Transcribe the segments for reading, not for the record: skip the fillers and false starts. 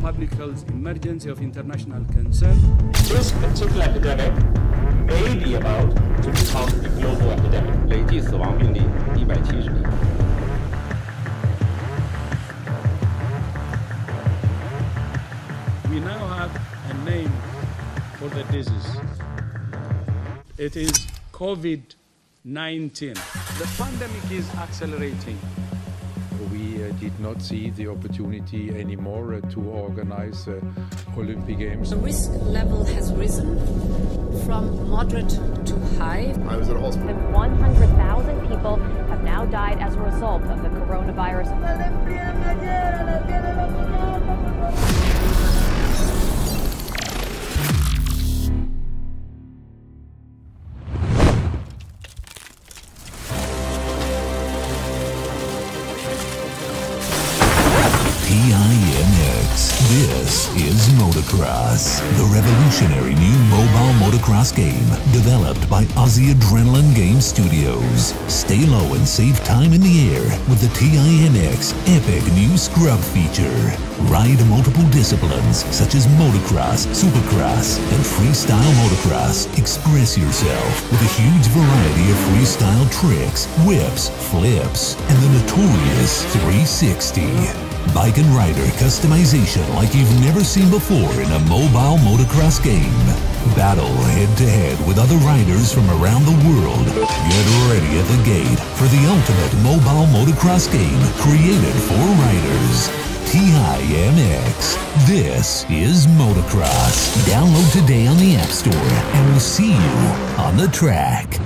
public health emergency of international concern. This particular epidemic may be about to become a global epidemic. 累计死亡病例170例。 We now have a name for the disease. It is COVID-19. The pandemic is accelerating. We did not see the opportunity anymore to organize Olympic Games. The risk level has risen from moderate to high. I was at a hospital. 100,000 people have now died as a result of the coronavirus. TiMX. This is Motocross, the revolutionary new mobile motocross game developed by Aussie Adrenaline Game Studios. Stay low and save time in the air with the TiMX epic new scrub feature. Ride multiple disciplines such as motocross, supercross, and freestyle motocross. Express yourself with a huge variety of freestyle tricks, whips, flips, and the notorious 360. Bike and rider customization like you've never seen before in a mobile motocross game. Battle head-to-head with other riders from around the world. Get ready at the gate for the ultimate mobile motocross game created for riders. TiMX. This is Motocross. Download today on the App Store and we'll see you on the track.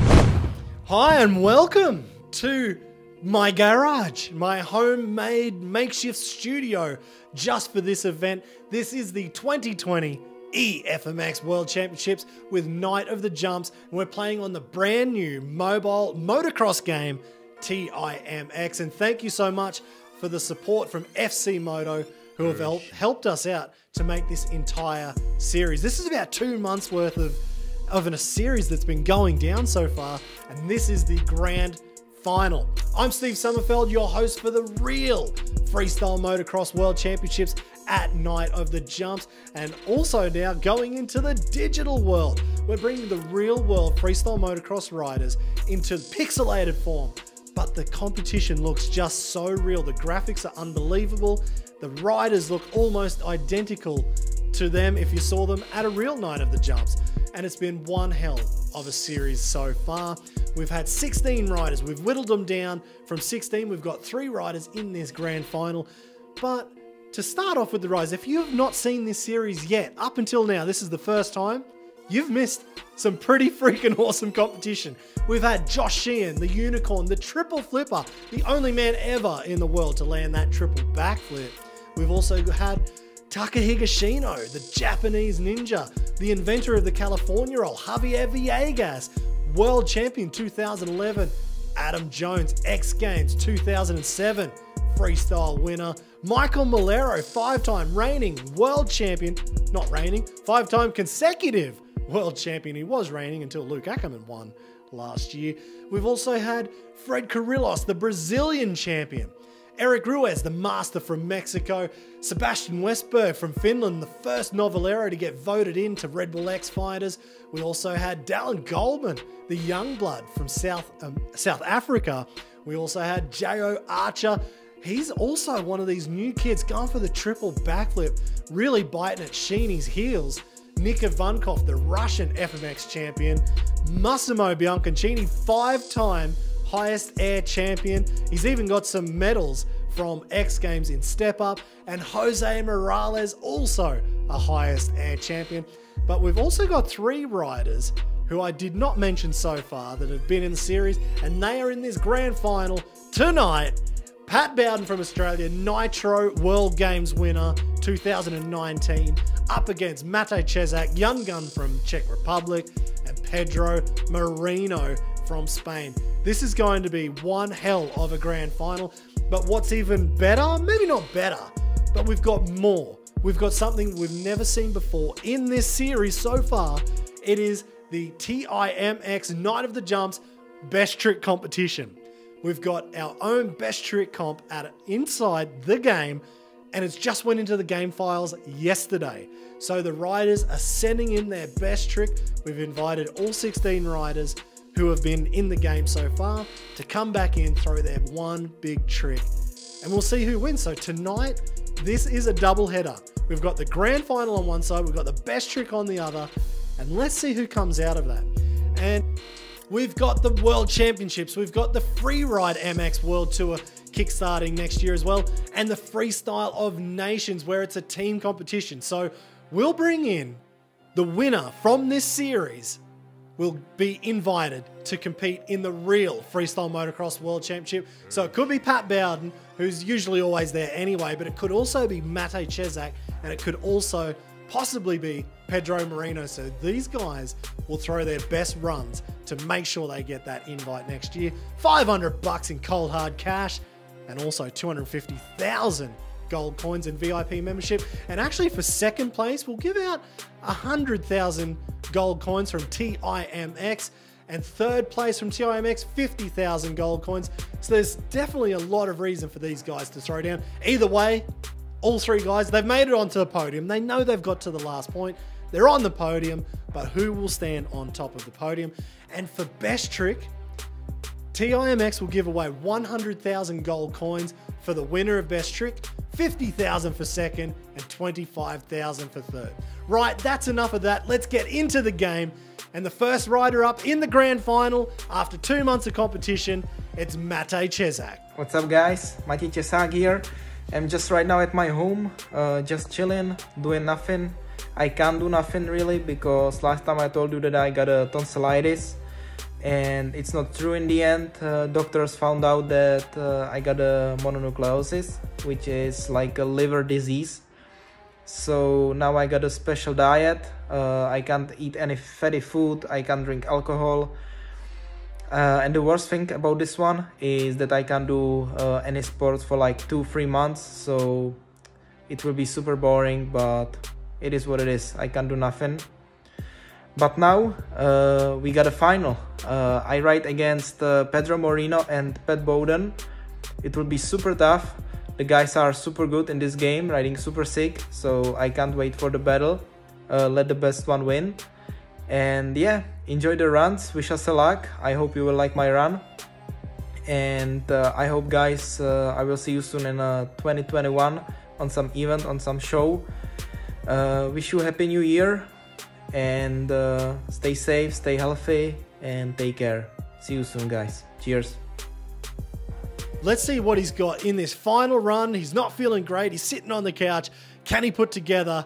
Hi and welcome to my garage, my homemade makeshift studio just for this event. This is the 2020 e-FMX World Championships with Night of the Jumps, and we're playing on the brand new mobile motocross game TiMX. And thank you so much for the support from FC Moto, who have helped us out to make this entire series. This is about 2 months worth of a series that's been going down so far, and this is the grand final. I'm Steve Sommerfeld, your host for the real Freestyle Motocross World Championships at Night of the Jumps, and also now going into the digital world. We're bringing the real world Freestyle Motocross riders into pixelated form, but the competition looks just so real. The graphics are unbelievable. The riders look almost identical to them if you saw them at a real Night of the Jumps, and it's been one hell of a series so far. We've had 16 riders. We've whittled them down from 16. We've got 3 riders in this grand final. But to start off with the riders, if you have not seen this series yet, up until now, this is the first time, you've missed some pretty freaking awesome competition. We've had Josh Sheehan, the unicorn, the triple flipper, the only man ever in the world to land that triple backflip. We've also had Taka Higashino, the Japanese ninja, the inventor of the California roll, Javier Villegas, World Champion 2011, Adam Jones, X Games 2007, Freestyle winner, Michael Malero, 5-time reigning World Champion, not reigning, 5-time consecutive World Champion. He was reigning until Luke Ackerman won last year. We've also had Fred Carrillos, the Brazilian champion, Eric Ruiz, the master from Mexico, Sebastian Westberg from Finland, the first Novellero to get voted into Red Bull X Fighters. We also had Dallin Goldman, the youngblood from South Africa. We also had J.O. Archer. He's also one of these new kids going for the triple backflip, really biting at Sheeny's heels. Nika Vankov, the Russian FMX champion. Massimo Bianconcini, 5-time highest air champion. He's even got some medals from X Games in Step Up. And Jose Morales, also a highest air champion. But we've also got 3 riders who I did not mention so far that have been in the series, and they are in this grand final tonight. Pat Bowden from Australia, Nitro World Games winner 2019, up against Matej Cesak, young gun from Czech Republic, and Pedro Moreno from Spain. This is going to be one hell of a grand final, but what's even better, maybe not better, but we've got more. We've got something we've never seen before in this series so far. It is the TiMX Night of the Jumps Best Trick Competition. We've got our own Best Trick Comp inside the game, and it's just went into the game files yesterday. So the riders are sending in their best trick. We've invited all 16 riders who have been in the game so far to come back in, throw their one big trick, and we'll see who wins. So tonight, this is a double header. We've got the grand final on one side, we've got the best trick on the other, and let's see who comes out of that. And we've got the World Championships, we've got the Freeride MX World Tour kickstarting next year as well, and the Freestyle of Nations, where it's a team competition. So we'll bring in the winner from this series, will be invited to compete in the real Freestyle Motocross World Championship. So it could be Pat Bowden, who's usually always there anyway, but it could also be Matej, Cesak, and it could also possibly be Pedro, Moreno. So these guys will throw their best runs to make sure they get that invite next year. $500 in cold hard cash, and also 250,000 gold coins and VIP membership. And actually for second place, we'll give out 100,000 gold coins from TiMX, and third place from TiMX, 50,000 gold coins. So there's definitely a lot of reason for these guys to throw down. Either way, all three guys, they've made it onto the podium. They know they've got to the last point. They're on the podium, but who will stand on top of the podium? And for best trick, TiMX will give away 100,000 gold coins for the winner of best trick, 50,000 for second, and 25,000 for third. Right, that's enough of that. Let's get into the game. And the first rider up in the grand final after 2 months of competition, it's Matej Cesak. What's up, guys? Matej Cesak here. I'm just right now at my home, just chilling, doing nothing. I can't do nothing really, because last time I told you that I got a tonsillitis, and it's not true in the end. Doctors found out that I got a mononucleosis, which is like a liver disease. So now I got a special diet. I can't eat any fatty food, I can't drink alcohol. And the worst thing about this one is that I can't do any sports for like 2-3 months. So it will be super boring, but it is what it is. I can't do nothing. But now we got a final. I ride against Pedro, Moreno and Pat Bowden. It will be super tough. The guys are super good in this game, riding super sick. So I can't wait for the battle. Let the best one win. And yeah, enjoy the runs. Wish us a luck. I hope you will like my run. And I hope, guys, I will see you soon in 2021 on some event, on some show. Wish you a happy new year. And stay safe, stay healthy, and take care. See you soon, guys. Cheers. Let's see what he's got in this final run. He's not feeling great. He's sitting on the couch. Can he put together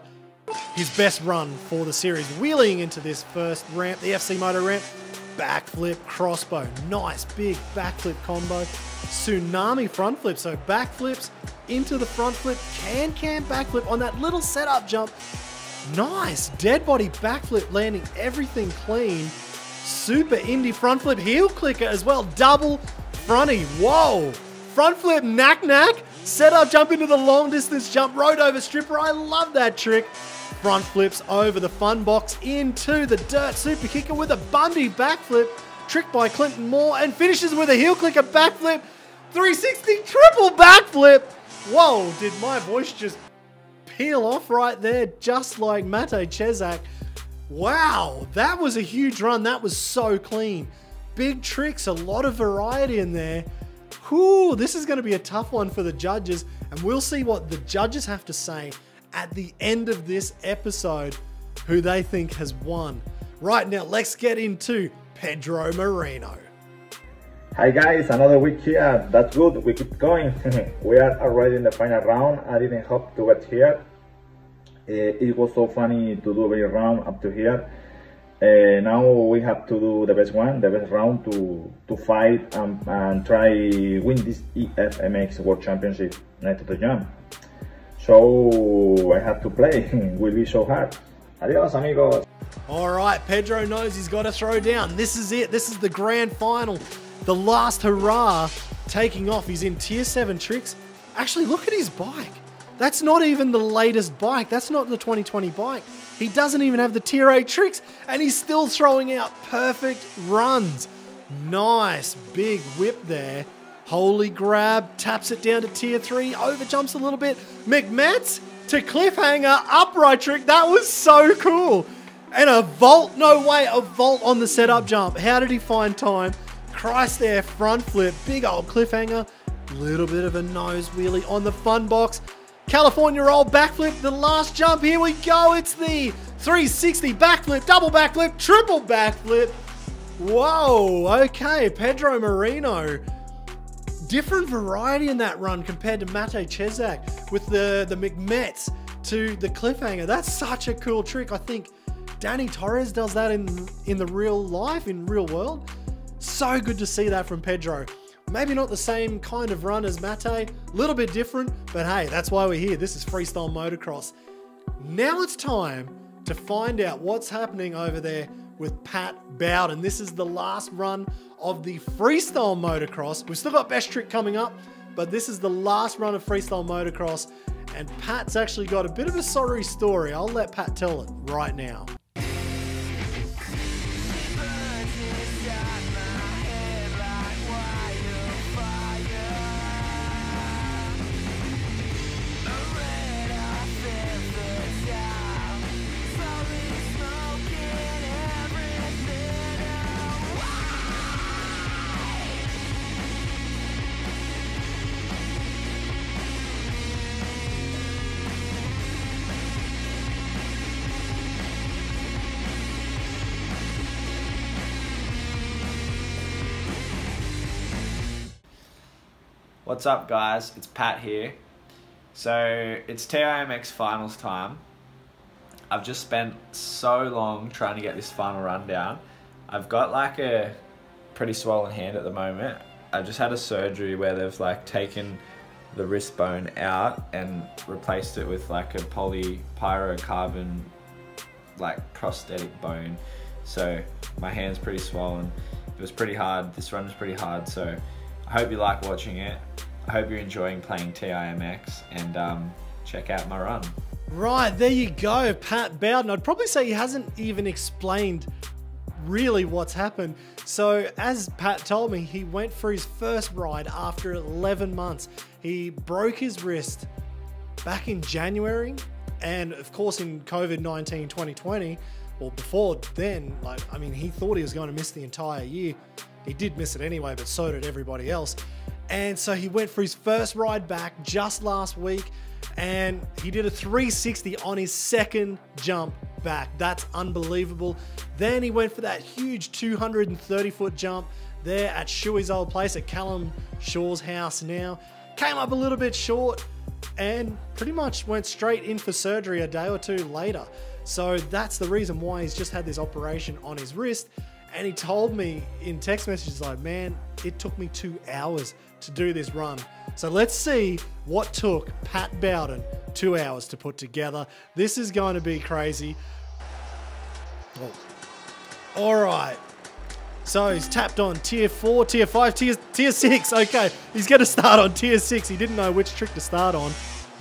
his best run for the series? Wheeling into this first ramp, the FC Moto ramp. Backflip, crossbow. Nice big backflip combo. Tsunami front flip. So backflips into the front flip. Can backflip on that little setup jump. Nice dead body backflip, landing everything clean. Super indie front flip heel clicker as well. Double fronty. Whoa. Front flip knack. Setup jump into the long distance jump. Road over stripper. I love that trick. Front flips over the fun box into the dirt. Super kicker with a Bundy backflip. Trick by Clinton Moore, and finishes with a heel clicker backflip. 360 triple backflip. Whoa, did my voice just peel off right there, just like Matej Cesak. Wow, that was a huge run. That was so clean. Big tricks, a lot of variety in there. Whew, this is going to be a tough one for the judges, and we'll see what the judges have to say at the end of this episode, who they think has won. Right now, let's get into Pedro Moreno. Hi guys, another week here. That's good, we keep going. We are already in the final round. I didn't hope to get here. It was so funny to do every round up to here. Now we have to do the best one, the best round to fight and try win this e-FMX World Championship night of the jump. So I have to play. It will be so hard. Adios, amigos. All right, Pedro knows he's got to throw down. This is it. This is the grand final. The last hurrah taking off. He's in Tier 7 tricks. Actually, look at his bike. That's not even the latest bike. That's not the 2020 bike. He doesn't even have the Tier 8 tricks, and he's still throwing out perfect runs. Nice big whip there. Holy grab, taps it down to tier 3, over jumps a little bit. McMets to cliffhanger, upright trick. That was so cool. And a vault, no way, a vault on the setup jump. How did he find time? Christ there, front flip, big old cliffhanger. Little bit of a nose wheelie on the fun box. California roll, backflip, the last jump. Here we go. It's the 360 backflip, double backflip, triple backflip. Whoa, okay, Pedro Moreno. Different variety in that run compared to Matej Cesak with the McMets to the cliffhanger. That's such a cool trick. I think Danny Torres does that in the real life, in real world. So good to see that from Pedro. Maybe not the same kind of run as Matej, a little bit different, but hey, that's why we're here. This is freestyle motocross. Now it's time to find out what's happening over there with Pat Bowden. This is the last run of the freestyle motocross. We've still got best trick coming up, but this is the last run of freestyle motocross, and Pat's actually got a bit of a sorry story. I'll let Pat tell it right now. What's up guys, it's Pat here. So it's TiMX finals time. I've just spent so long trying to get this final run down. I've got like a pretty swollen hand at the moment. I just had a surgery where they've like taken the wrist bone out and replaced it with like a polypyrocarbon like prosthetic bone. So my hand's pretty swollen. It was pretty hard, this run was pretty hard, so I hope you like watching it. I hope you're enjoying playing TiMX, and check out my run. Right, there you go, Pat Bowden. I'd probably say he hasn't even explained really what's happened. So as Pat told me, he went for his first ride after 11 months. He broke his wrist back in January, and of course in COVID-19 2020, well before then, like, I mean, he thought he was going to miss the entire year. He did miss it anyway, but so did everybody else. And so he went for his first ride back just last week, and he did a 360 on his second jump back. That's unbelievable. Then he went for that huge 230-foot jump there at Shuey's old place at Callum Shaw's house now. Came up a little bit short and pretty much went straight in for surgery a day or two later. So that's the reason why he's just had this operation on his wrist. And he told me in text messages like, man, it took me 2 hours to do this run. So let's see what took Pat Bowden 2 hours to put together. This is going to be crazy. Oh. All right. So he's tapped on tier 4, tier 5, tier 6. Okay, he's going to start on tier 6. He didn't know which trick to start on.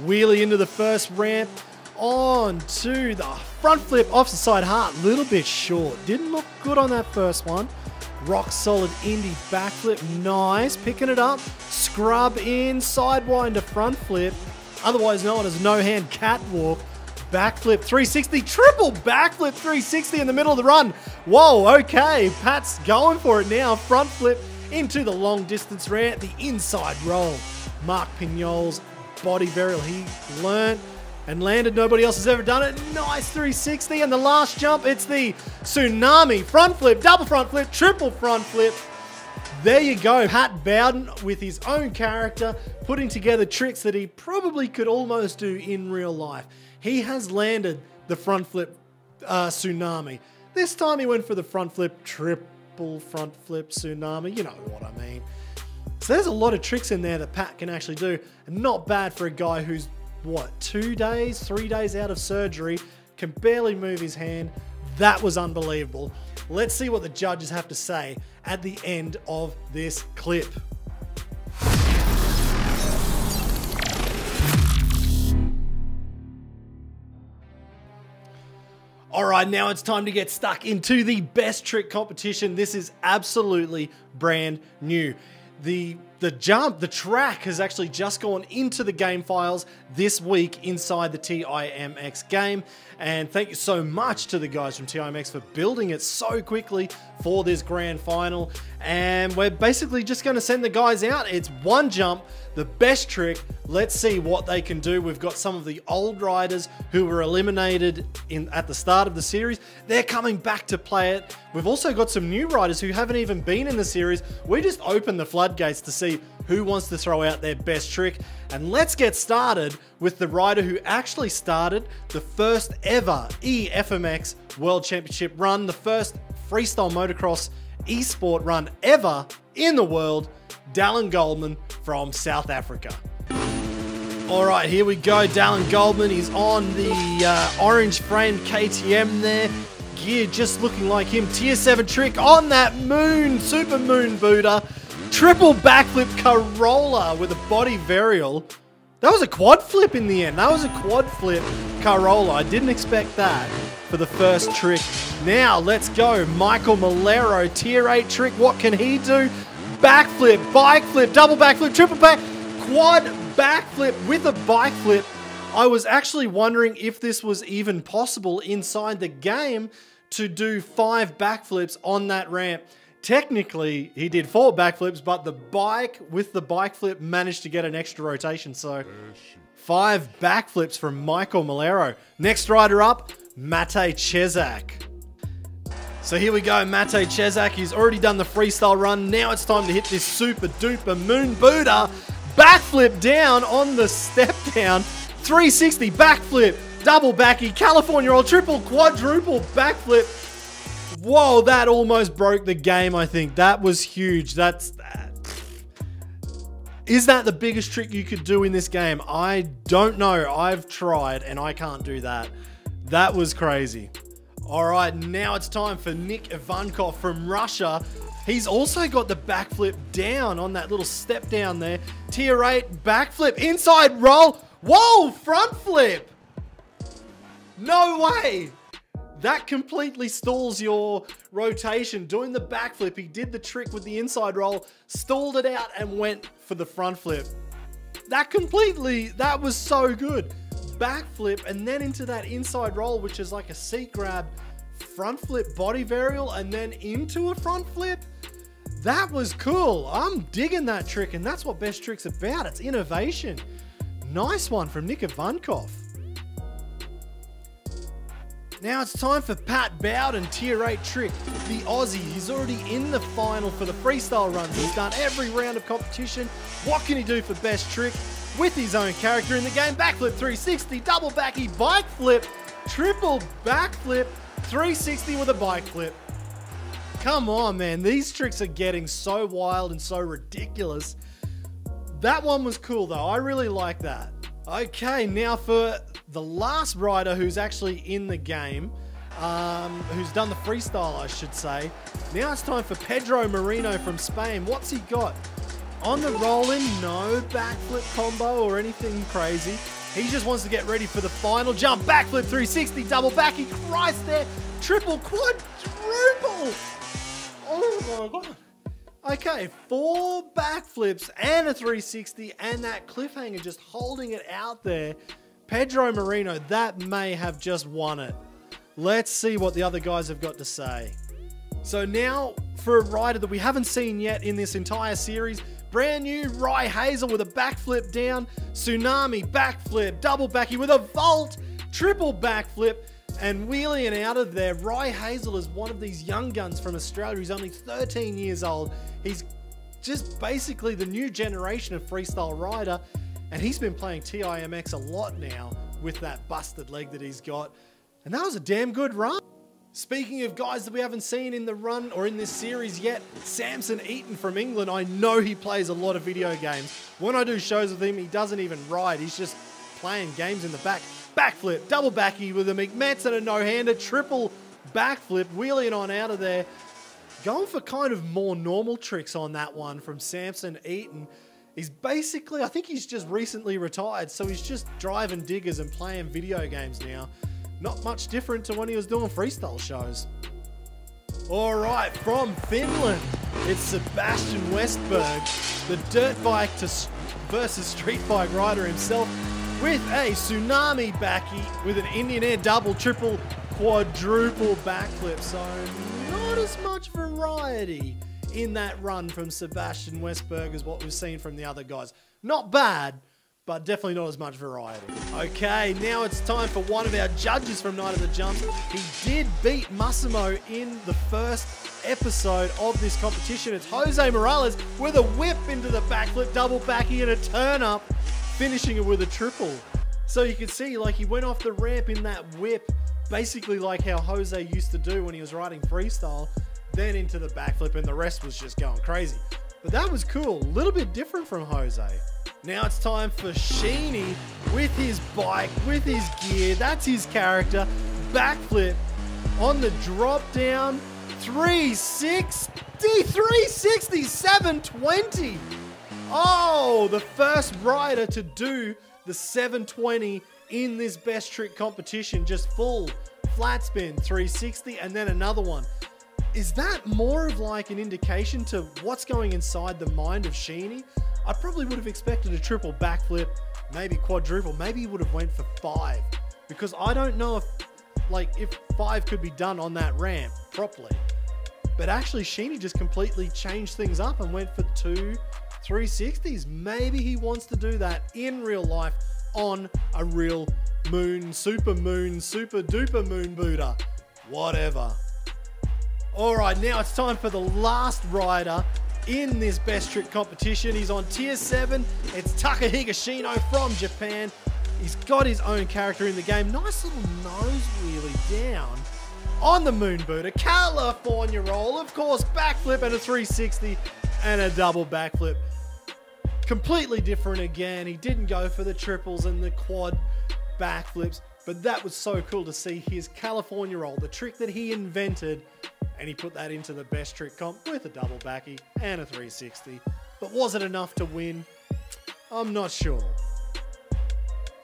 Wheelie into the first ramp. On to the front flip off the side heart. Little bit short. Didn't look good on that first one. Rock solid indie backflip. Nice. Picking it up. Scrub in. Sidewinder front flip. Otherwise known as no hand catwalk. Backflip 360. Triple backflip 360 in the middle of the run. Whoa, okay. Pat's going for it now. Front flip into the long distance ramp. The inside roll. Mark Pignol's body burial. He learned and landed. Nobody else has ever done it. Nice 360. And the last jump, it's the tsunami front flip, double front flip, triple front flip. There you go. Pat Bowden with his own character, putting together tricks that he probably could almost do in real life. He has landed the front flip tsunami. This time he went for the front flip, triple front flip tsunami. You know what I mean. So there's a lot of tricks in there that Pat can actually do. And not bad for a guy who's, what, 2 days, 3 days out of surgery, can barely move his hand. That was unbelievable. Let's see what the judges have to say at the end of this clip. All right, now it's time to get stuck into the best trick competition. This is absolutely brand new. The the track has actually just gone into the game files this week inside the TiMX game. And thank you so much to the guys from TiMX for building it so quickly for this grand final. And we're basically just going to send the guys out. It's one jump, the best trick. Let's see what they can do. We've got some of the old riders who were eliminated at the start of the series. They're coming back to play it. We've also got some new riders who haven't even been in the series. We just opened the floodgates to see who wants to throw out their best trick. And let's get started with the rider who actually started the first ever e-FMX World Championship run, the first freestyle motocross esport run ever in the world, Dallin Goldman from South Africa. All right, here we go. Dallin Goldman is on the orange framed KTM there. Gear just looking like him. Tier 7 trick on that moon, super moon booter. Triple backflip Corolla with a body varial. That was a quad flip in the end. That was a quad flip Corolla. I didn't expect that for the first trick. Now let's go. Michael Malero, tier 8 trick. What can he do? Backflip, bike flip, double backflip, triple back, quad backflip with a bike flip. I was actually wondering if this was even possible inside the game to do 5 backflips on that ramp. Technically, he did 4 backflips, but the bike with the bike flip managed to get an extra rotation. So 5 backflips from Michael Malero. Next rider up, Matej Cesak. So here we go, Matej Cesak. He's already done the freestyle run. Now it's time to hit this super duper moon booter. Backflip down on the step down. 360 backflip, double backy, California roll, triple, quadruple backflip. Whoa, that almost broke the game, I think. That was huge. Is that the biggest trick you could do in this game? I don't know. I've tried and I can't do that. That was crazy. All right, now it's time for Nick Ivankov from Russia. He's also got the backflip down on that little step down there. Tier 8 backflip, inside roll. Whoa, front flip. No way. That completely stalls your rotation. Doing the backflip, he did the trick with the inside roll, stalled it out and went for the front flip. That was so good. Backflip and then into that inside roll, which is like a seat grab, front flip body varial, and then into a front flip. That was cool. I'm digging that trick, and that's what best trick's about. It's innovation. Nice one from Nick Ivankov. Now it's time for Pat Bowden, tier 8 trick. The Aussie, he's already in the final for the freestyle runs. He's done every round of competition. What can he do for best trick? With his own character in the game, backflip 360, double backy, bike flip, triple backflip, 360 with a bike flip. Come on, man. These tricks are getting so wild and so ridiculous. That one was cool, though. I really like that. Okay, now for the last rider who's actually in the game, who's done the freestyle, I should say. Now it's time for Pedro Moreno from Spain. What's he got? On the roll-in, no backflip combo or anything crazy. He just wants to get ready for the final jump. Backflip 360, double backy, Christ there, triple, quadruple. Oh my God. Okay, 4 backflips and a 360 and that cliffhanger just holding it out there. Pedro Moreno, that may have just won it. Let's see what the other guys have got to say. So now for a rider that we haven't seen yet in this entire series, brand new Rye Hazel with a backflip down, Tsunami backflip, double backy with a vault, triple backflip, and wheeling out of there. Rye Hazel is one of these young guns from Australia. He's only 13 years old. He's just basically the new generation of freestyle rider, and he's been playing TiMX a lot now with that busted leg that he's got, and that was a damn good run. Speaking of guys that we haven't seen in the run or in this series yet, Samson Eaton from England. I know he plays a lot of video games. When I do shows with him, he doesn't even ride. He's just playing games in the back. Backflip, double backy with a McMets and a no-hander, triple backflip, wheeling on out of there. Going for kind of more normal tricks on that one from Samson Eaton. He's basically, I think he's just recently retired, so he's just driving diggers and playing video games now. Not much different to when he was doing freestyle shows. All right, from Finland, It's Sebastian Westberg, the dirt bike versus street bike rider himself, with a tsunami backy with an Indian Air double, triple, quadruple backflip. So not as much variety in that run from Sebastian Westberg as what we've seen from the other guys. Not bad, but definitely not as much variety. Okay, now it's time for one of our judges from Night of the Jumps. He did beat Massimo in the first episode of this competition. It's Jose Morales with a whip into the backflip, double backy, and a turn up, finishing it with a triple. So you can see, like, he went off the ramp in that whip, basically like how Jose used to do when he was riding freestyle, then into the backflip, and the rest was just going crazy. But that was cool, a little bit different from Jose. Now it's time for Sheeny with his bike, with his gear. That's his character. Backflip on the drop down. 360, 720. Oh, the first rider to do the 720 in this best trick competition. Just full flat spin, 360, and then another one. Is that more of like an indication to what's going inside the mind of Sheeny? I probably would have expected a triple backflip, maybe quadruple, maybe he would have went for 5, because I don't know if 5 could be done on that ramp properly. But actually Sheeny just completely changed things up and went for 2 360s. Maybe he wants to do that in real life on a real moon, super duper moon booter, whatever. All right, now it's time for the last rider in this best trick competition. He's on tier 7. It's Taka Higashino from Japan. He's got his own character in the game. Nice little nose wheelie down on the moon booter. California roll, of course, backflip and a 360 and a double backflip. Completely different again. He didn't go for the triples and the quad backflips, but that was so cool to see his California roll, the trick that he invented, and he put that into the best trick comp with a double backy and a 360. But was it enough to win? I'm not sure.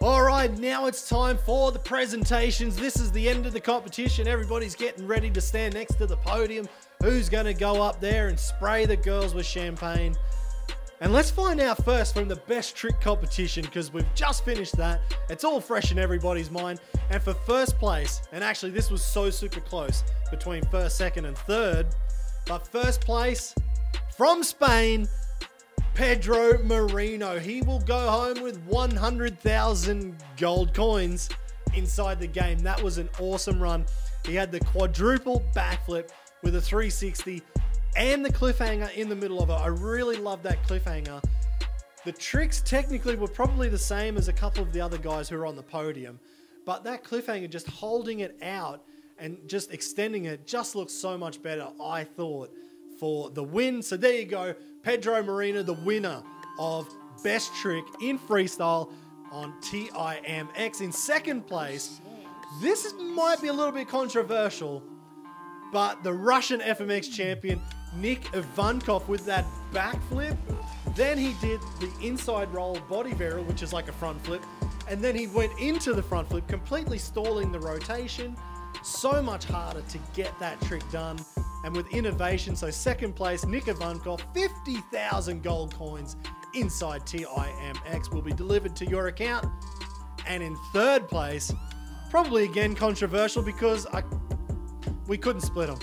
All right, now it's time for the presentations. This is the end of the competition. Everybody's getting ready to stand next to the podium. Who's going to go up there and spray the girls with champagne? And let's find out first from the best trick competition, because we've just finished that. It's all fresh in everybody's mind. And for first place, and actually this was so super close between first, second, and third, but first place from Spain, Pedro Moreno. He will go home with 100,000 gold coins inside the game. That was an awesome run. He had the quadruple backflip with a 360 and the cliffhanger in the middle of it. I really love that cliffhanger. The tricks technically were probably the same as a couple of the other guys who were on the podium, but that cliffhanger, just holding it out and just extending it, just looks so much better, I thought, for the win. So there you go, Pedro Moreno, the winner of Best Trick in Freestyle on TiMX. In second place, this might be a little bit controversial, but the Russian FMX champion, Nick Ivankov, with that backflip. Then he did the inside roll body varial, which is like a front flip. And then he went into the front flip, completely stalling the rotation. So much harder to get that trick done. And with innovation, so second place, Nick Ivankov, 50,000 gold coins inside TiMX will be delivered to your account. And in third place, probably again controversial because we couldn't split them.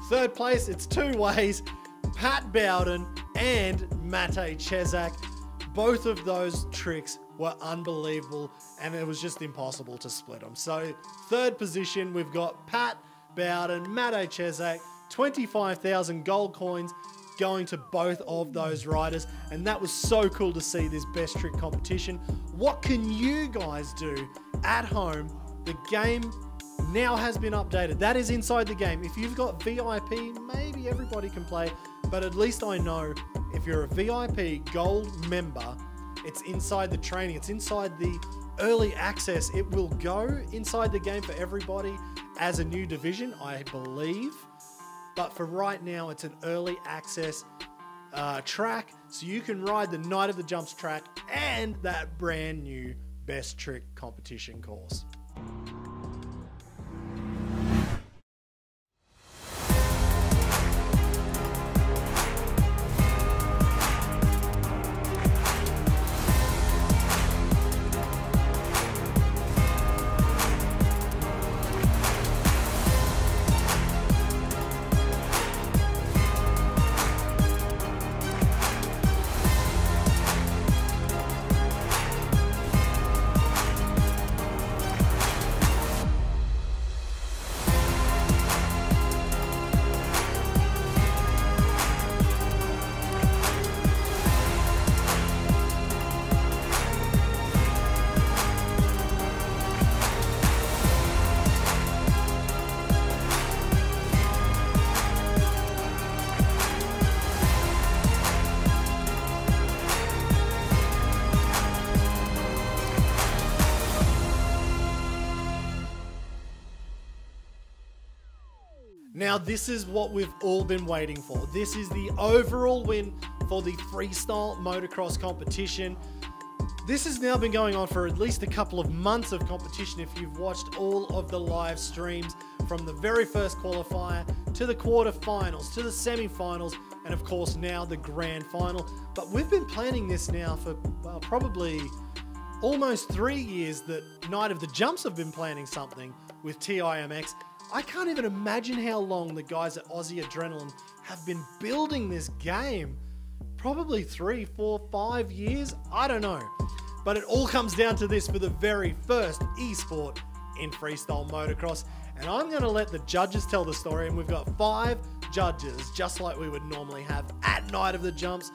Third place, it's two ways, Pat Bowden and Matej Cesak. Both of those tricks were unbelievable and it was just impossible to split them. So third position, we've got Pat Bowden, Matej Cesak, 25,000 gold coins going to both of those riders. And that was so cool to see this best trick competition. What can you guys do at home? The game now has been updated. That is inside the game. If you've got VIP, maybe everybody can play, but at least I know if you're a VIP gold member, it's inside the training, it's inside the early access. It will go inside the game for everybody as a new division, I believe. But for right now, it's an early access track, so you can ride the Night of the Jumps track and that brand new Best Trick competition course. Now, this is what we've all been waiting for. This is the overall win for the freestyle motocross competition. This has now been going on for at least a couple of months of competition if you've watched all of the live streams from the very first qualifier to the quarterfinals to the semi-finals and of course now the grand final. But we've been planning this now for probably almost 3 years that Night of the Jumps have been planning something with TiMX. I can't even imagine how long the guys at Aussie Adrenaline have been building this game. Probably 3, 4, 5 years, I don't know. But it all comes down to this for the very first esport in freestyle motocross. And I'm going to let the judges tell the story. And we've got 5 judges, just like we would normally have at Night of the Jumps.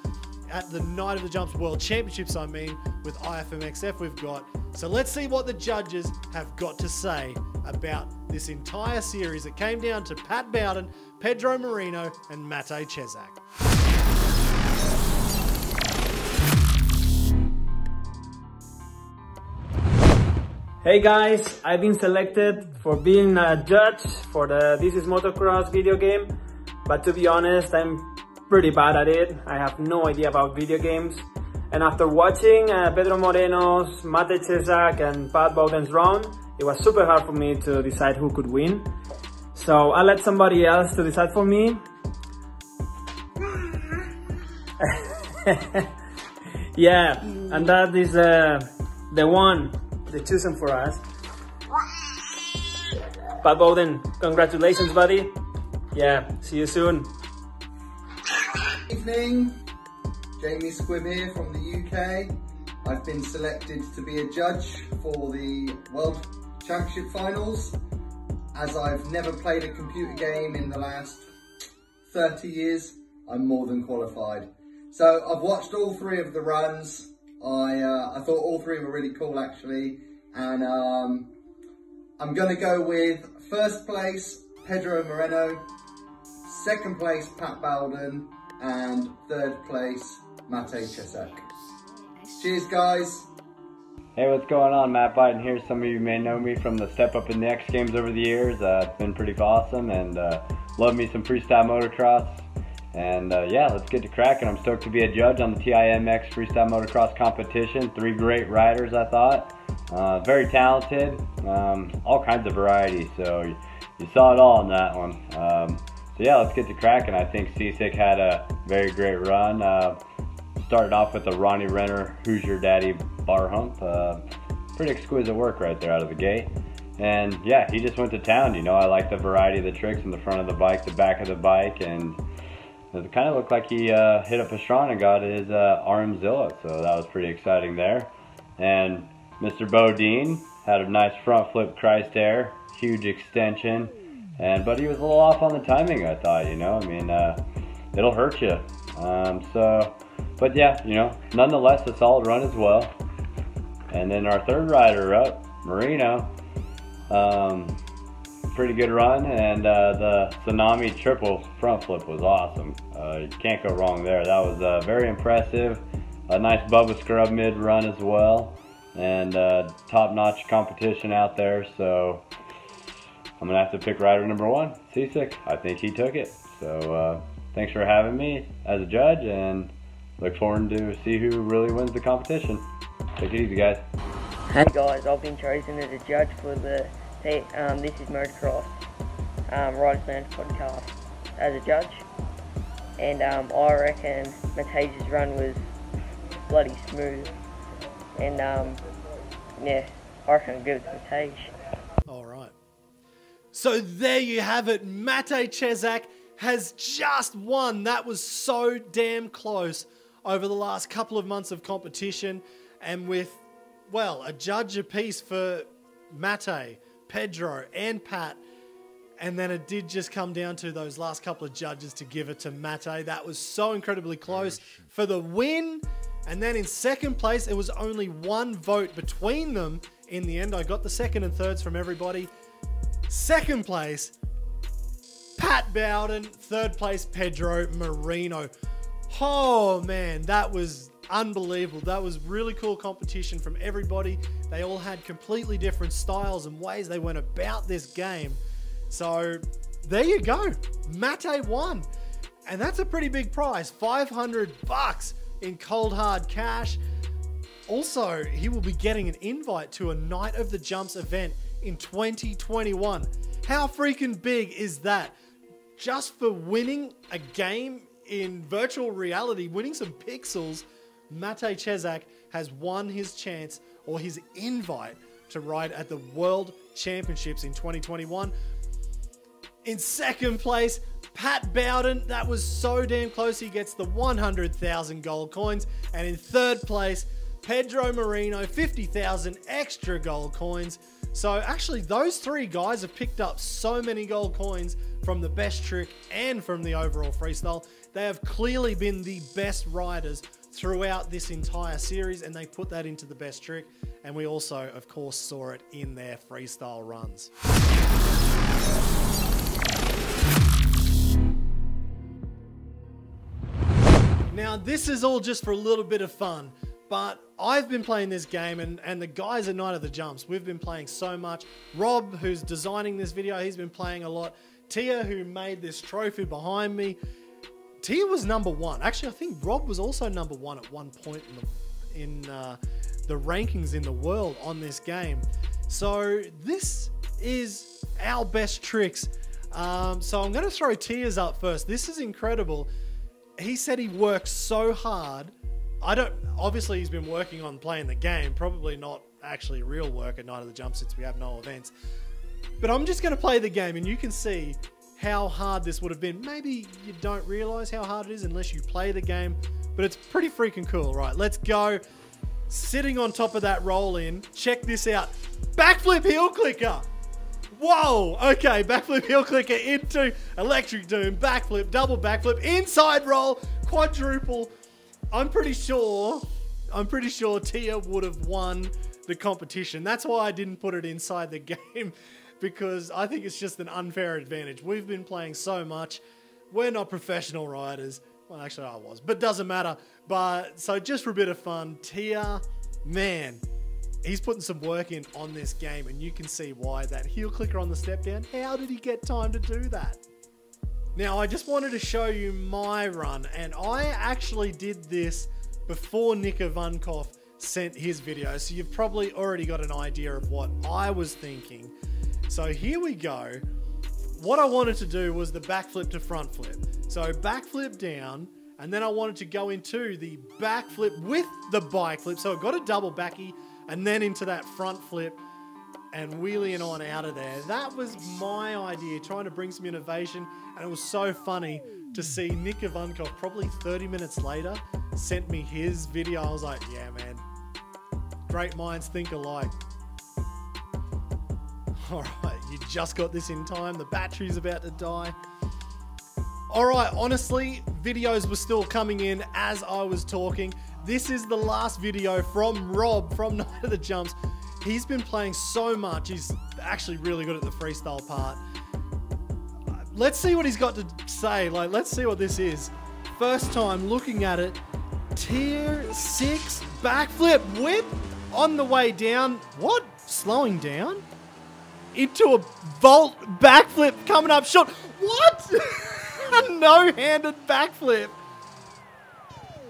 At the Night of the Jumps World Championships, I mean, with e-FMX we've got. So let's see what the judges have got to say about this entire series. It came down to Pat Bowden, Pedro Moreno, and Matej Cesak. Hey guys, I've been selected for being a judge for the This is Motocross video game, but to be honest, I'm pretty bad at it. I have no idea about video games, and after watching Pedro Moreno's, Matej Cesak and Pat Bowden's round, it was super hard for me to decide who could win. So I let somebody else to decide for me. Yeah, and that is the one they chosen for us. Pat Bowden, congratulations, buddy. Yeah, see you soon. Evening, Jamie Squibb here from the UK. I've been selected to be a judge for the World Championship Finals. As I've never played a computer game in the last 30 years, I'm more than qualified. So I've watched all 3 of the runs. I thought all 3 were really cool actually, and I'm going to go with first place Pedro Moreno, second place Pat Bowden, and third place Matej Cesak. Cheers guys! Hey, what's going on? Matt Biden here. Some of you may know me from the Step Up in the X Games over the years. It's been pretty awesome, and love me some freestyle motocross. And yeah, let's get to cracking. I'm stoked to be a judge on the TiMX freestyle motocross competition. 3 great riders, I thought. Very talented, all kinds of variety. So you saw it all in that one. So yeah, let's get to cracking. I think Cesak had a very great run. Started off with the Ronnie Renner, Who's Your Daddy bar hump. Pretty exquisite work right there out of the gate. And yeah, he just went to town. You know, I like the variety of the tricks in the front of the bike, the back of the bike, and it kind of looked like he hit a Pastron and got his RMzilla, so that was pretty exciting there. And Mr. Bowden had a nice front flip Christ air, huge extension, but he was a little off on the timing, I thought, you know. I mean, it'll hurt you. But yeah, you know, nonetheless, a solid run as well. And then our third rider up, Moreno, pretty good run, and the Tsunami triple front flip was awesome. You can't go wrong there. That was very impressive. A nice Bubba Scrub mid run as well, and top-notch competition out there. So I'm gonna have to pick rider number 1, Cesak. I think he took it. So thanks for having me as a judge, and look forward to see who really wins the competition. Take it easy, guys. Hey guys, I've been chosen as a judge for the This is Motocross Riders Lounge podcast as a judge, and I reckon Matej's run was bloody smooth, and yeah, I reckon I'll give it to Matej. Alright, so there you have it. Matej Cesak has just won. That was so damn close over the last couple of months of competition, and with, well, a judge apiece for Matej, Pedro and Pat, and then it did just come down to those last couple of judges to give it to Matej. That was so incredibly close for the win. And then in second place, it was only 1 vote between them. In the end, I got the second and thirds from everybody. Second place, Pat Bowden. Third place, Pedro Moreno. Oh man, that was unbelievable. That was really cool competition from everybody. They all had completely different styles and ways they went about this game. So there you go. Matej won. And that's a pretty big prize, $500 in cold hard cash. Also, he will be getting an invite to a Night of the Jumps event in 2021. How freaking big is that? Just for winning a game in virtual reality, winning some pixels, Matej Cesak has won his chance or his invite to ride at the World Championships in 2021. In second place, Pat Bowden. That was so damn close. He gets the 100,000 gold coins. And in third place, Pedro Moreno, 50,000 extra gold coins. So actually, those three guys have picked up so many gold coins from the best trick and from the overall freestyle. They have clearly been the best riders throughout this entire series, and they put that into the best trick. And we also, of course, saw it in their freestyle runs. Now, this is all just for a little bit of fun, but I've been playing this game, and the guys at Night of the Jumps, we've been playing so much. Rob, who's designing this video, he's been playing a lot. Tia, who made this trophy behind me, Tia was #1. Actually, I think Rob was also #1 at one point in the rankings in the world on this game. So this is our best tricks. So I'm going to throw Tia's up first. This is incredible. He said he worked so hard. Obviously he's been working on playing the game, probably not actually real work at Night of the Jump since we have no events. But I'm just going to play the game and you can see how hard this would have been. Maybe you don't realize how hard it is unless you play the game, but it's pretty freaking cool. Right, let's go. Sitting on top of that roll in. Check this out. Backflip heel clicker. Whoa, okay, backflip heel clicker into electric doom, backflip, double backflip, inside roll, quadruple. I'm pretty sure Tia would have won the competition. That's why I didn't put it inside the game, because I think it's just an unfair advantage. We've been playing so much. We're not professional riders. Well, actually I was, but doesn't matter. But so just for a bit of fun, Tia, man, he's putting some work in on this game, and you can see why. That heel clicker on the step down, how did he get time to do that? Now, I just wanted to show you my run, and I actually did this before Nick Ivankov sent his video, so you've probably already got an idea of what I was thinking. So here we go. What I wanted to do was the backflip to front flip. So backflip down, and then I wanted to go into the backflip with the bike flip. So I got a double backy, and then into that front flip and wheeling on out of there. That was my idea, trying to bring some innovation, and it was so funny to see Nick Ivankov probably 30 minutes later sent me his video. I was like, yeah, man, great minds think alike. All right, you just got this in time. The battery's about to die. All right, honestly, videos were still coming in as I was talking. This is the last video from Rob from Night of the Jumps. He's been playing so much. He's actually really good at the freestyle part. Let's see what he's got to say. Like, let's see what this is. First time looking at it. Tier 6 backflip whip on the way down. What? Slowing down? Into a vault backflip coming up short. What? A no-handed backflip.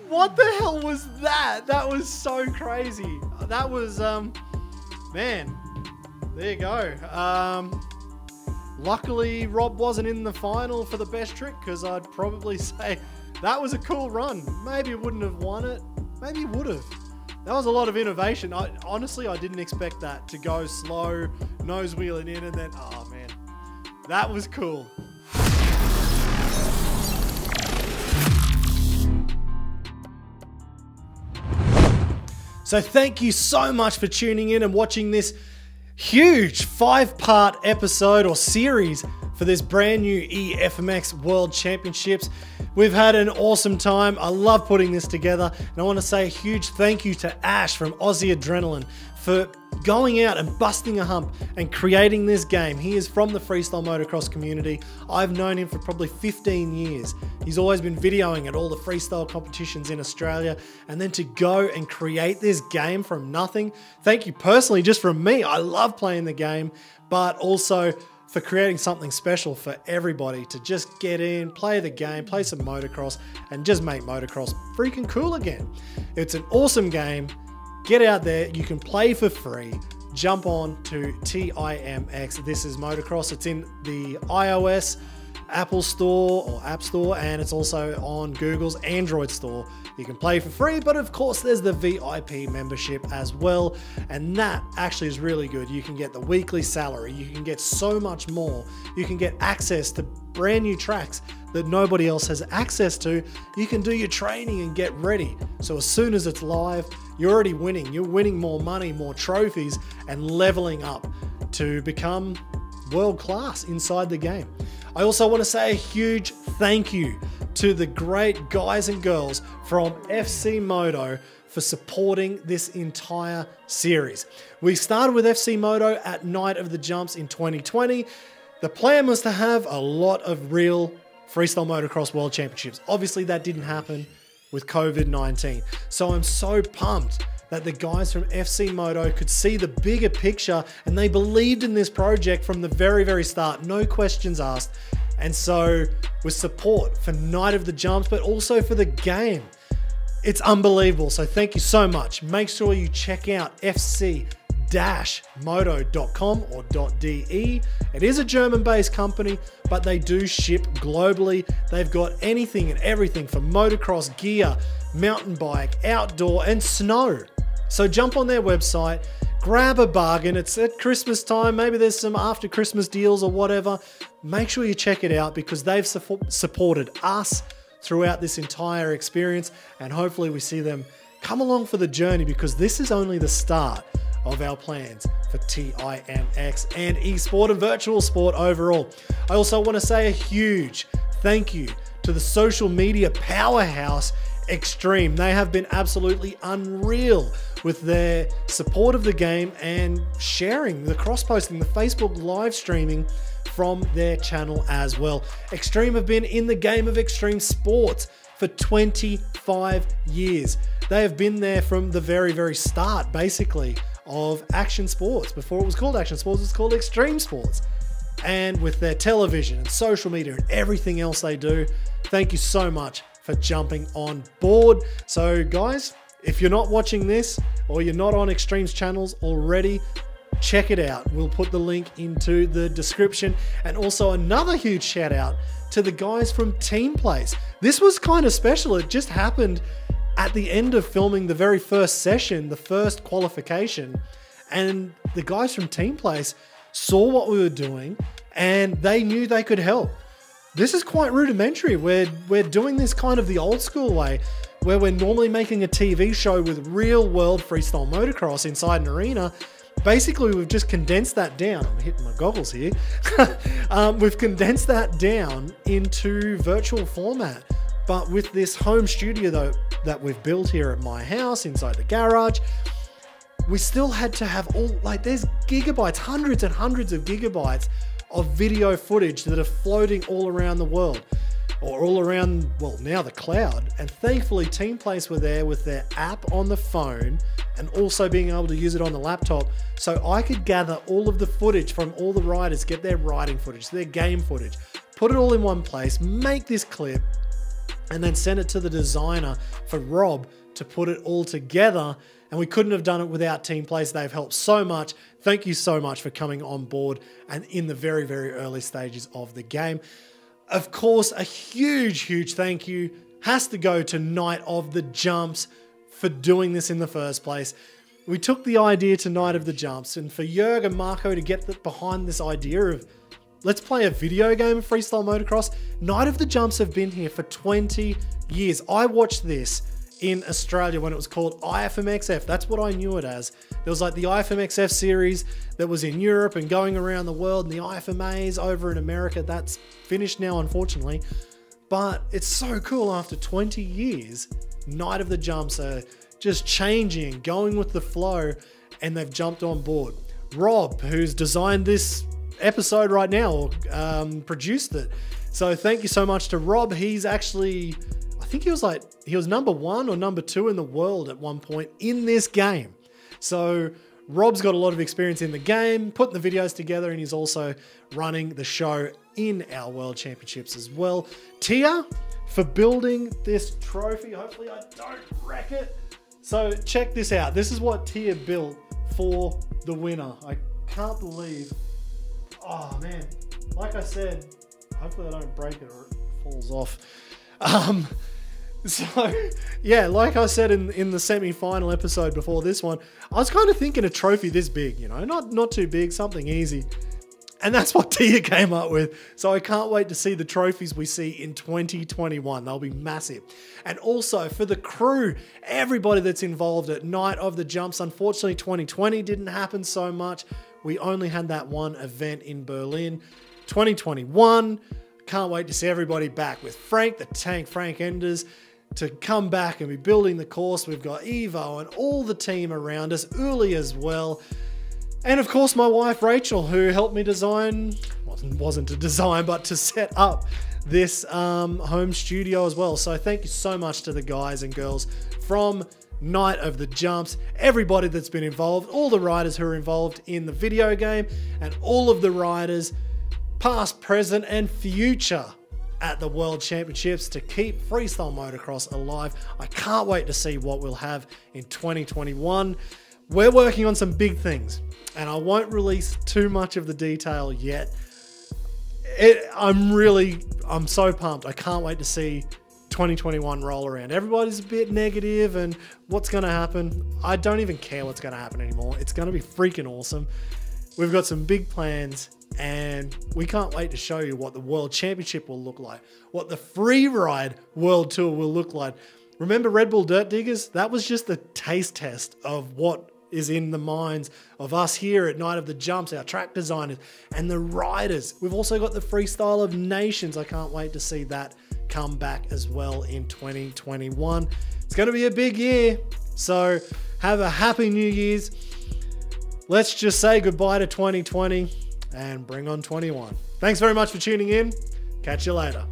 What the hell was that? That was so crazy. That was, man, there you go. Luckily, Rob wasn't in the final for the best trick, because I'd probably say that was a cool run. Maybe it wouldn't have won it. Maybe it would have. That was a lot of innovation. Honestly, I didn't expect that to go slow, nose wheeling in, and then, oh man, that was cool. So thank you so much for tuning in and watching this huge 5-part episode or series for this brand new e-FMX World Championships. We've had an awesome time. I love putting this together, and I want to say a huge thank you to Ash from Aussie Adrenaline for going out and busting a hump and creating this game. He is from the freestyle motocross community. I've known him for probably 15 years. He's always been videoing at all the freestyle competitions in Australia, and then to go and create this game from nothing. Thank you personally, just from me. I love playing the game, but also for creating something special for everybody to just get in, play the game, play some motocross, and just make motocross freaking cool again. It's an awesome game. Get out there. You can play for free. Jump on to TiMX. This is motocross. It's in the iOS Apple Store or App Store, and it's also on Google's Android Store. You can play for free, but of course there's the VIP membership as well, and that actually is really good. You can get the weekly salary, you can get so much more, you can get access to brand new tracks that nobody else has access to. You can do your training and get ready, so as soon as it's live, you're already winning. You're winning more money, more trophies, and leveling up to become world class inside the game. I also want to say a huge thank you to the great guys and girls from FC Moto for supporting this entire series. We started with FC Moto at Night of the Jumps in 2020. The plan was to have a lot of real freestyle motocross world championships. Obviously that didn't happen with COVID-19. So I'm so pumped that the guys from FC Moto could see the bigger picture, and they believed in this project from the very, very start, no questions asked. And so with support for Night of the Jumps, but also for the game, it's unbelievable. So thank you so much. Make sure you check out fc-moto.com or .de. It is a German-based company, but they do ship globally. They've got anything and everything from motocross gear, mountain bike, outdoor, and snow. So jump on their website, grab a bargain. It's at Christmas time. Maybe there's some after Christmas deals or whatever. Make sure you check it out because they've supported us throughout this entire experience, and hopefully we see them come along for the journey, because this is only the start of our plans for TiMX and esport and virtual sport overall. I also want to say a huge thank you to the social media powerhouse Extreme. They have been absolutely unreal with their support of the game and sharing, the cross-posting, the Facebook live streaming from their channel as well. Extreme have been in the game of extreme sports for 25 years. They have been there from the very, very start, basically, of action sports. Before it was called action sports, it was called extreme sports. And with their television and social media and everything else they do, thank you so much for jumping on board. So guys, if you're not watching this or you're not on Extreme's channels already, check it out. We'll put the link into the description. And also another huge shout out to the guys from Teamplace. This was kind of special. It just happened at the end of filming the very first session, the first qualification, and the guys from Teamplace saw what we were doing and they knew they could help. This is quite rudimentary. We're doing this kind of the old school way, where we're normally making a TV show with real world freestyle motocross inside an arena. Basically, we've just condensed that down. I'm hitting my goggles here. We've condensed that down into virtual format. But with this home studio though that we've built here at my house inside the garage, we still had to have there's gigabytes, hundreds and hundreds of gigabytes of video footage that are floating all around the world, or all around, well, now the cloud. And thankfully Teamplace were there with their app on the phone and also being able to use it on the laptop, so I could gather all of the footage from all the riders, get their riding footage, their game footage, put it all in one place, make this clip, and then send it to the designer for Rob to put it all together. And we couldn't have done it without Teamplace. They've helped so much. Thank you so much for coming on board and in the very, very early stages of the game. Of course, a huge, huge thank you has to go to Night of the Jumps for doing this in the first place. We took the idea to Night of the Jumps, and for Jörg and Marco to get behind this idea of, let's play a video game of freestyle motocross. Night of the Jumps have been here for 20 years. I watched this in Australia when it was called e-FMX. That's what I knew it as. There was like the e-FMX series that was in Europe and going around the world, and the e-FMAs over in America. That's finished now, unfortunately. But it's so cool after 20 years, Night of the Jumps are just changing, going with the flow, and they've jumped on board. Rob, who's designed this episode right now, or produced it. So thank you so much to Rob. He's actually, I think he was number 1 or number 2 in the world at one point in this game. So Rob's got a lot of experience in the game, putting the videos together, and he's also running the show in our World Championships as well. Tia, for building this trophy. Hopefully I don't wreck it. So check this out. This is what Tia built for the winner. I can't believe, oh man, like I said, hopefully I don't break it or it falls off. So yeah, like I said in the semi-final episode before this one, I was kind of thinking a trophy this big, you know, not too big, something easy. And that's what Tia came up with. So I can't wait to see the trophies we see in 2021. They'll be massive. And also for the crew, everybody that's involved at Night of the Jumps. Unfortunately, 2020 didn't happen so much. We only had that one event in Berlin. 2021, can't wait to see everybody back with Frank, the Tank, Frank Enders, to come back and be building the course. We've got Evo and all the team around us, Uli as well. And of course my wife Rachel, who helped me design, wasn't to design, but to set up this home studio as well. So thank you so much to the guys and girls from Night of the Jumps, everybody that's been involved, all the riders who are involved in the video game, and all of the riders, past, present, and future at the World Championships to keep freestyle motocross alive. I can't wait to see what we'll have in 2021. We're working on some big things, and I won't release too much of the detail yet. I'm so pumped. I can't wait to see 2021 roll around. Everybody's a bit negative and what's going to happen. I don't even care what's going to happen anymore. It's going to be freaking awesome. We've got some big plans, and we can't wait to show you what the World Championship will look like, what the Freeride World Tour will look like. Remember Red Bull Dirt Diggers? That was just the taste test of what is in the minds of us here at Night of the Jumps, our track designers and the riders. We've also got the Freestyle of Nations. I can't wait to see that come back as well in 2021. It's going to be a big year, so have a happy New Year's. Let's just say goodbye to 2020 and bring on 21. Thanks very much for tuning in. Catch you later.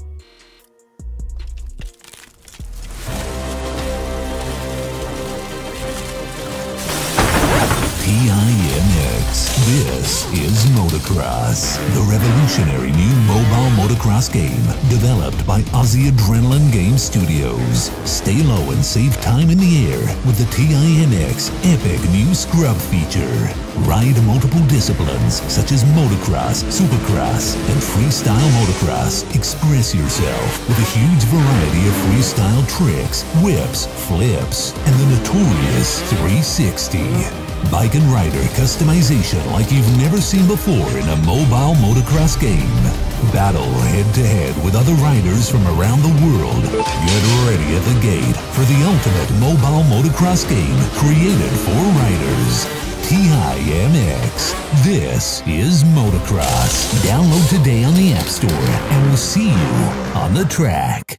TiMX. This is Motocross, the revolutionary new mobile motocross game developed by Aussie Adrenaline Game Studios. Stay low and save time in the air with the TiMX epic new scrub feature. Ride multiple disciplines such as motocross, supercross, and freestyle motocross. Express yourself with a huge variety of freestyle tricks, whips, flips, and the notorious 360. Bike and rider customization like you've never seen before in a mobile motocross game. Battle head-to-head with other riders from around the world. Get ready at the gate for the ultimate mobile motocross game created for riders. TiMX. This is Motocross. Download today on the App Store, and we'll see you on the track.